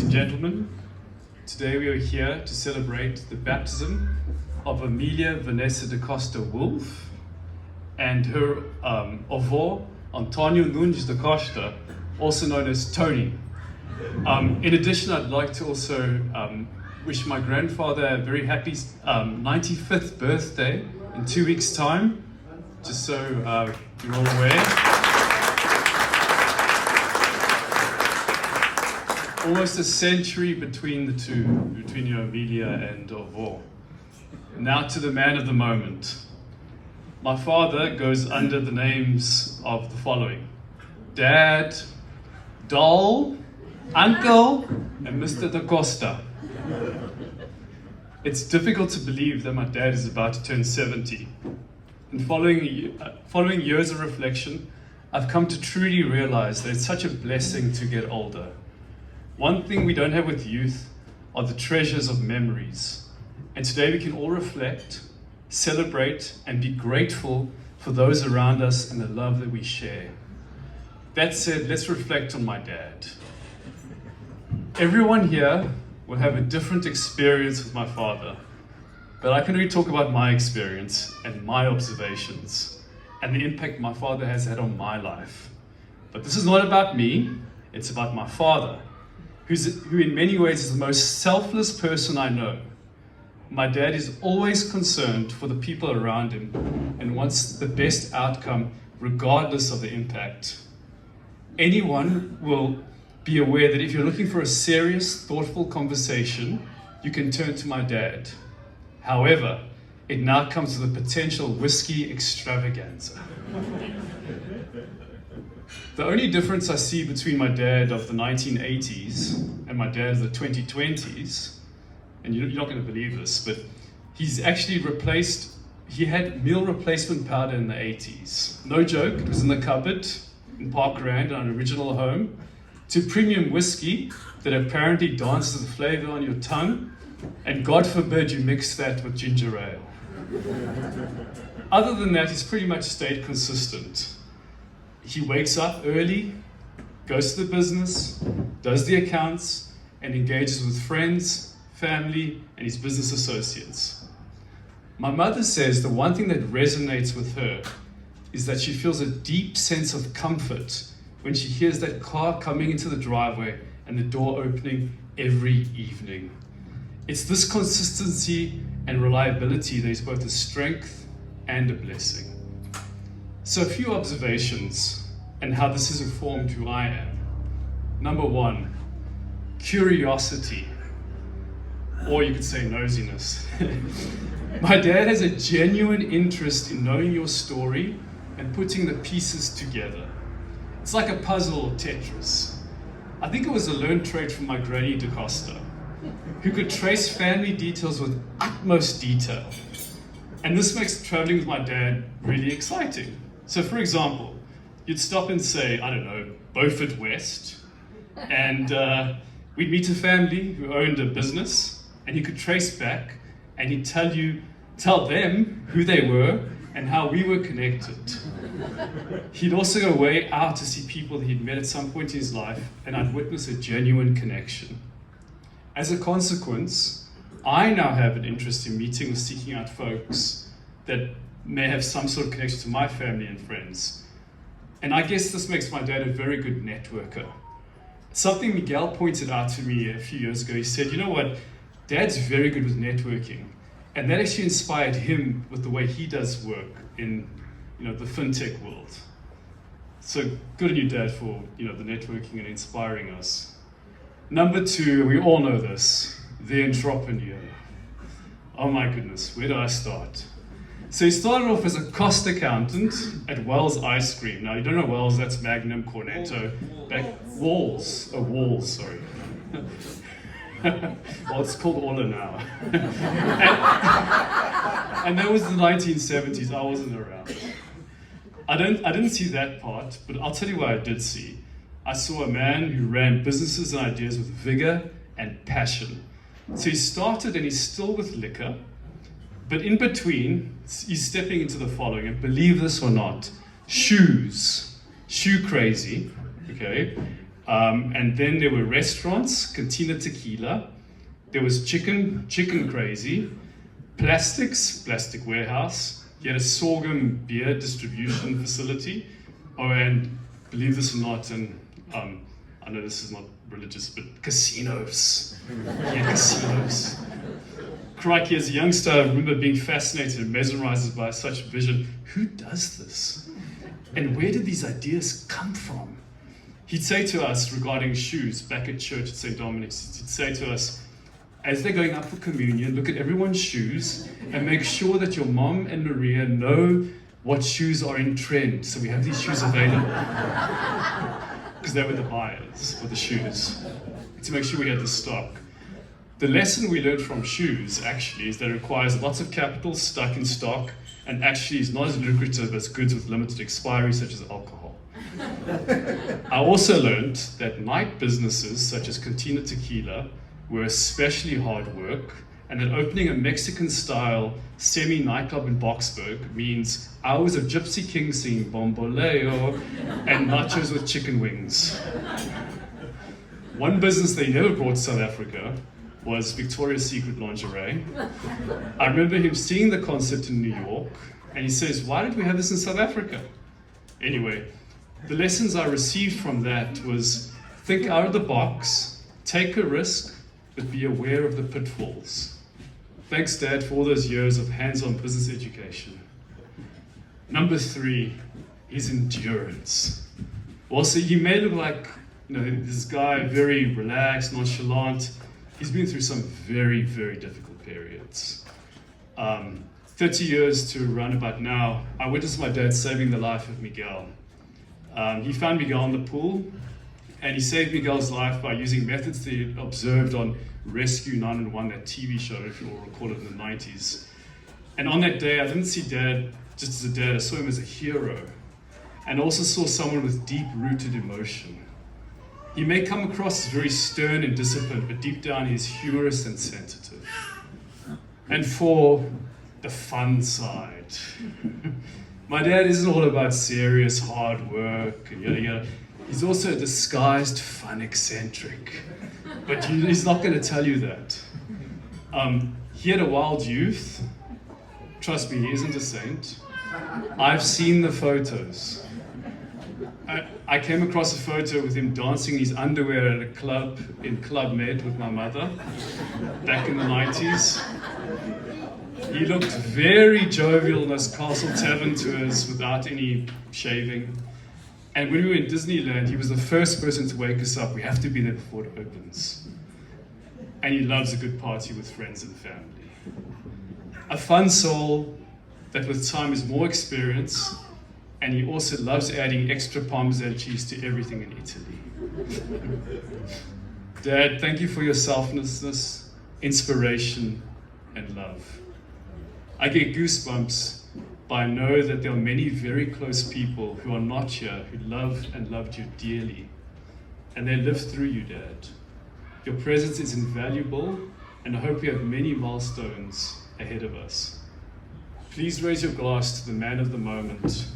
and gentlemen, today we are here to celebrate the baptism of Amelia Vanessa da Costa Wolf and her avô, Antonio Nunes da Costa, also known as Tony. In addition, I'd like to also wish my grandfather a very happy 95th birthday in 2 weeks' time, just so you're all aware. Almost a century between the two, between Amelia and avô. Now to the man of the moment. My father goes under the names of the following: Dad, Doll, Uncle, and Mr. Da Costa. It's difficult to believe that my dad is about to turn 70. And following years of reflection, I've come to truly realize that it's such a blessing to get older. One thing we don't have with youth are the treasures of memories. And today we can all reflect, celebrate, and be grateful for those around us and the love that we share. That said, let's reflect on my dad. Everyone here will have a different experience with my father, but I can only talk about my experience and my observations and the impact my father has had on my life. But this is not about me, it's about my father, who in many ways is the most selfless person I know. My dad is always concerned for the people around him and wants the best outcome regardless of the impact. Anyone will be aware that if you're looking for a serious, thoughtful conversation, you can turn to my dad. However, it now comes with a potential whiskey extravaganza. The only difference I see between my dad of the 1980s and my dad of the 2020s, and you're not going to believe this, but he's actually he had meal replacement powder in the 80s. No joke, it was in the cupboard in Park Rand, our original home, to premium whiskey that apparently dances the flavor on your tongue, and God forbid you mix that with ginger ale. Other than that, he's pretty much stayed consistent. He wakes up early, goes to the business, does the accounts, and engages with friends, family, and his business associates. My mother says the one thing that resonates with her is that she feels a deep sense of comfort when she hears that car coming into the driveway and the door opening every evening. It's this consistency and reliability that is both a strength and a blessing. So a few observations and how this has informed who I am. Number one, curiosity, or you could say nosiness. My dad has a genuine interest in knowing your story and putting the pieces together. It's like a puzzle or Tetris. I think it was a learned trait from my granny Da Costa, who could trace family details with utmost detail. And this makes traveling with my dad really exciting. So for example, you'd stop and say, I don't know, Beaufort West, and we'd meet a family who owned a business, and he could trace back, and he'd tell them who they were and how we were connected. He'd also go way out to see people that he'd met at some point in his life, and I'd witness a genuine connection. As a consequence, I now have an interest in meeting or seeking out folks that may have some sort of connection to my family and friends. And I guess this makes my dad a very good networker. Something Miguel pointed out to me a few years ago, he said, you know what, Dad's very good with networking. And that actually inspired him with the way he does work in the fintech world. So good on you, Dad, for the networking and inspiring us. Number two, we all know this, the entrepreneur. Oh my goodness, where do I start? So he started off as a cost accountant at Wells Ice Cream. Now, you don't know Wells, that's Magnum, Cornetto. Walls, sorry. Well, it's called Orla now. and that was the 1970s, I wasn't around. I didn't see that part, but I'll tell you what I did see. I saw a man who ran businesses and ideas with vigor and passion. So he started, and he's still with liquor, but in between, he's stepping into the following, and believe this or not, shoes, shoe crazy, okay? And then there were restaurants, Cantina Tequila. There was Chicken Crazy, Plastics, Plastic Warehouse. He had a sorghum beer distribution facility. Oh, and believe this or not, and I know this is not religious, but casinos. He had casinos. Crikey, as a youngster, I remember being fascinated and mesmerized by such vision. Who does this? And where did these ideas come from? He'd say to us regarding shoes, back at church at St. Dominic's, he'd say to us, as they're going up for communion, look at everyone's shoes and make sure that your mom and Maria know what shoes are in trend. So we have these shoes available. Because they were the buyers for the shoes, to make sure we had the stock. The lesson we learned from shoes, actually, is that it requires lots of capital stuck in stock and actually is not as lucrative as goods with limited expiry, such as alcohol. I also learned that night businesses, such as Cantina Tequila, were especially hard work, and that opening a Mexican-style semi-nightclub in Boxburg means hours of Gypsy King singing Bomboleo and nachos with chicken wings. One business they never brought to South Africa was Victoria's Secret lingerie. I remember him seeing the concept in New York, and he says, why did we have this in South Africa? Anyway, the lessons I received from that was think out of the box, take a risk, but be aware of the pitfalls. Thanks, Dad, for all those years of hands-on business education. Number 3 is endurance. Also, you may look like this guy, very relaxed, nonchalant. He's been through some very, very difficult periods. 30 years to roundabout now, I witnessed my dad saving the life of Miguel. He found Miguel in the pool, and he saved Miguel's life by using methods that he observed on Rescue 911, that TV show, if you all recall it, in the 90s. And on that day, I didn't see Dad just as a dad, I saw him as a hero, and also saw someone with deep-rooted emotion. He may come across as very stern and disciplined, but deep down he's humorous and sensitive. And for the fun side, my dad isn't all about serious hard work and yada yada. He's also a disguised fun eccentric, but he's not going to tell you that. He had a wild youth. Trust me, he isn't a saint. I've seen the photos. I came across a photo with him dancing in his underwear at a club in Club Med with my mother back in the 90s. He looked very jovial in those Castle Tavern tours without any shaving. And when we were in Disneyland, he was the first person to wake us up. We have to be there before it opens. And he loves a good party with friends and family. A fun soul that with time is more experienced, and he also loves adding extra Parmesan cheese to everything in Italy. Dad, thank you for your selflessness, inspiration, and love. I get goosebumps, but I know that there are many very close people who are not here, who love and loved you dearly, and they live through you, Dad. Your presence is invaluable, and I hope we have many milestones ahead of us. Please raise your glass to the man of the moment,